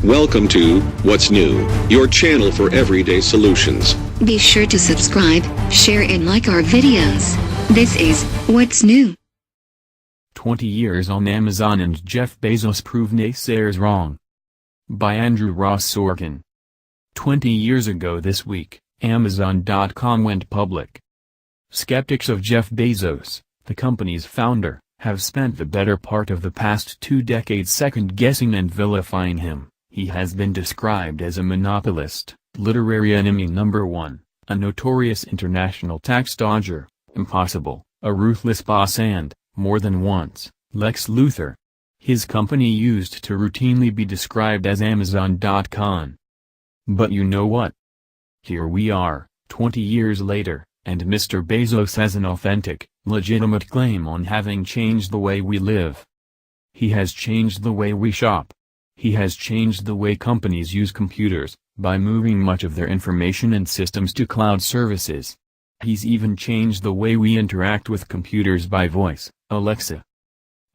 Welcome to What's New, your channel for everyday solutions. Be sure to subscribe, share and like our videos. This is What's New. 20 years on Amazon and Jeff Bezos prove naysayers wrong. By Andrew Ross Sorkin. 20 years ago this week, Amazon.com went public. Skeptics of Jeff Bezos, the company's founder, have spent the better part of the past 2 decades second-guessing and vilifying him. He has been described as a monopolist, literary enemy number one, a notorious international tax dodger, impossible, a ruthless boss and, more than once, Lex Luthor. His company used to routinely be described as Amazon.com. But you know what? Here we are, 20 years later, and Mr. Bezos has an authentic, legitimate claim on having changed the way we live. He has changed the way we shop. He has changed the way companies use computers, by moving much of their information and systems to cloud services. He's even changed the way we interact with computers by voice, Alexa.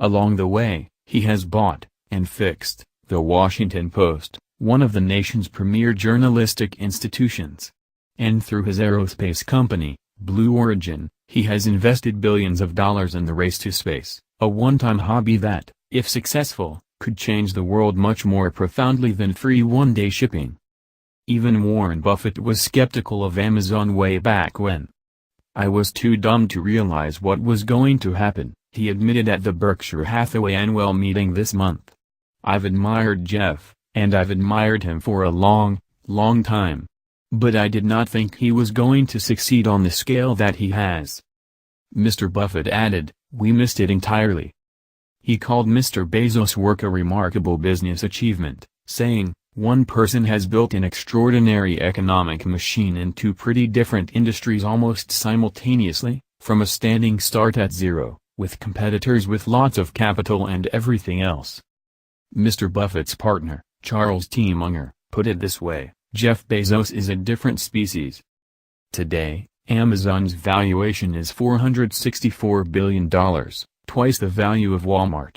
Along the way, he has bought, and fixed, The Washington Post, one of the nation's premier journalistic institutions. And through his aerospace company, Blue Origin, he has invested billions of dollars in the race to space, a one-time hobby that, if successful, could change the world much more profoundly than free one-day shipping. Even Warren Buffett was skeptical of Amazon way back when. "I was too dumb to realize what was going to happen," he admitted at the Berkshire Hathaway annual meeting this month. "I've admired Jeff, and I've admired him for a long, long time. But I did not think he was going to succeed on the scale that he has." Mr. Buffett added, "We missed it entirely." He called Mr. Bezos' work a remarkable business achievement, saying, "One person has built an extraordinary economic machine in 2 pretty different industries almost simultaneously, from a standing start at zero, with competitors with lots of capital and everything else." Mr. Buffett's partner, Charles T. Munger, put it this way, "Jeff Bezos is a different species." Today, Amazon's valuation is $464 billion. Twice the value of Walmart.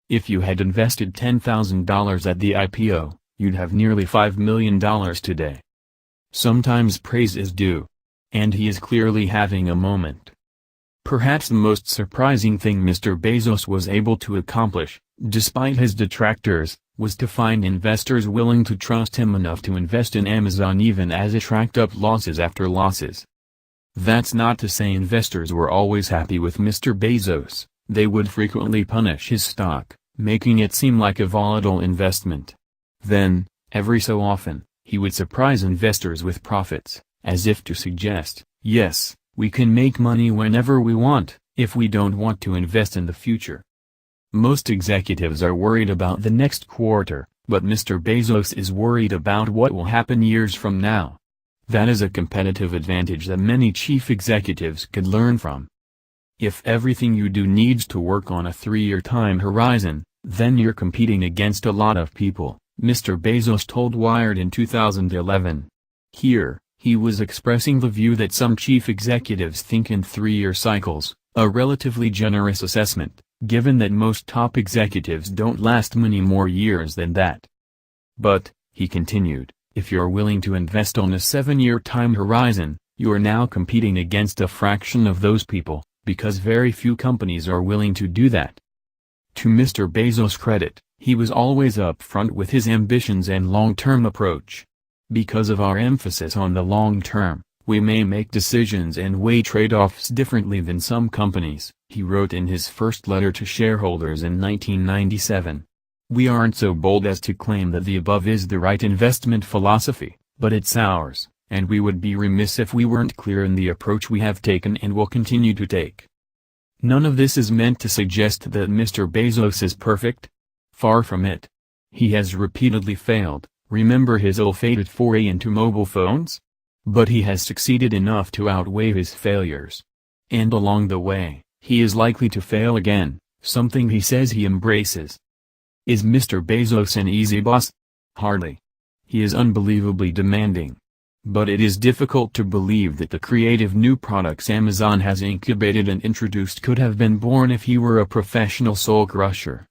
If you had invested $10,000 at the IPO, you'd have nearly $5 million today. Sometimes praise is due. And he is clearly having a moment. Perhaps the most surprising thing Mr. Bezos was able to accomplish, despite his detractors, was to find investors willing to trust him enough to invest in Amazon even as it racked up losses after losses. That's not to say investors were always happy with Mr. Bezos. They would frequently punish his stock, making it seem like a volatile investment. Then, every so often, he would surprise investors with profits, as if to suggest, yes, we can make money whenever we want, if we don't want to invest in the future. Most executives are worried about the next quarter, but Mr. Bezos is worried about what will happen years from now. That is a competitive advantage that many chief executives could learn from. If everything you do needs to work on a 3-year time horizon, then you're competing against a lot of people, Mr. Bezos told Wired in 2011. Here, he was expressing the view that some chief executives think in 3-year cycles, a relatively generous assessment, given that most top executives don't last many more years than that. But, he continued, if you're willing to invest on a 7-year time horizon, you're now competing against a fraction of those people, because very few companies are willing to do that. To Mr. Bezos' credit, he was always upfront with his ambitions and long-term approach. Because of our emphasis on the long term, we may make decisions and weigh trade-offs differently than some companies, he wrote in his first letter to shareholders in 1997. We aren't so bold as to claim that the above is the right investment philosophy, but it's ours. And we would be remiss if we weren't clear in the approach we have taken and will continue to take. None of this is meant to suggest that Mr. Bezos is perfect. Far from it. He has repeatedly failed, remember his ill-fated foray into mobile phones? But he has succeeded enough to outweigh his failures. And along the way, he is likely to fail again, something he says he embraces. Is Mr. Bezos an easy boss? Hardly. He is unbelievably demanding. But it is difficult to believe that the creative new products Amazon has incubated and introduced could have been born if he were a professional soul crusher.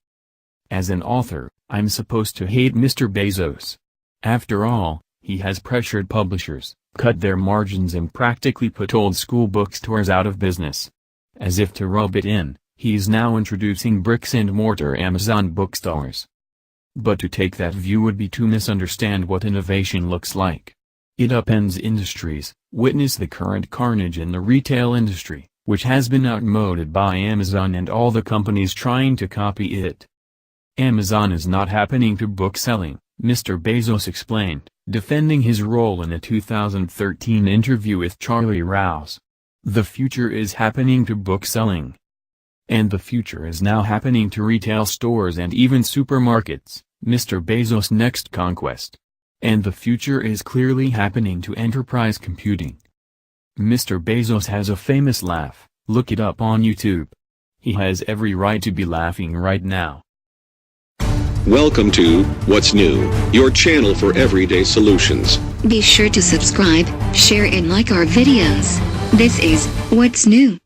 As an author, I'm supposed to hate Mr. Bezos. After all, he has pressured publishers, cut their margins and practically put old school bookstores out of business. As if to rub it in, he is now introducing bricks-and-mortar Amazon bookstores. But to take that view would be to misunderstand what innovation looks like. It upends industries. Witness the current carnage in the retail industry, which has been outmoded by Amazon and all the companies trying to copy it. Amazon is not happening to book selling, Mr. Bezos explained, defending his role in a 2013 interview with Charlie Rouse. The future is happening to book selling. And the future is now happening to retail stores and even supermarkets, Mr. Bezos' next conquest. And the future is clearly happening to enterprise computing. Mr. Bezos has a famous laugh, look it up on YouTube. He has every right to be laughing right now. Welcome to What's New, your channel for everyday solutions. Be sure to subscribe, share and like our videos. This is What's New.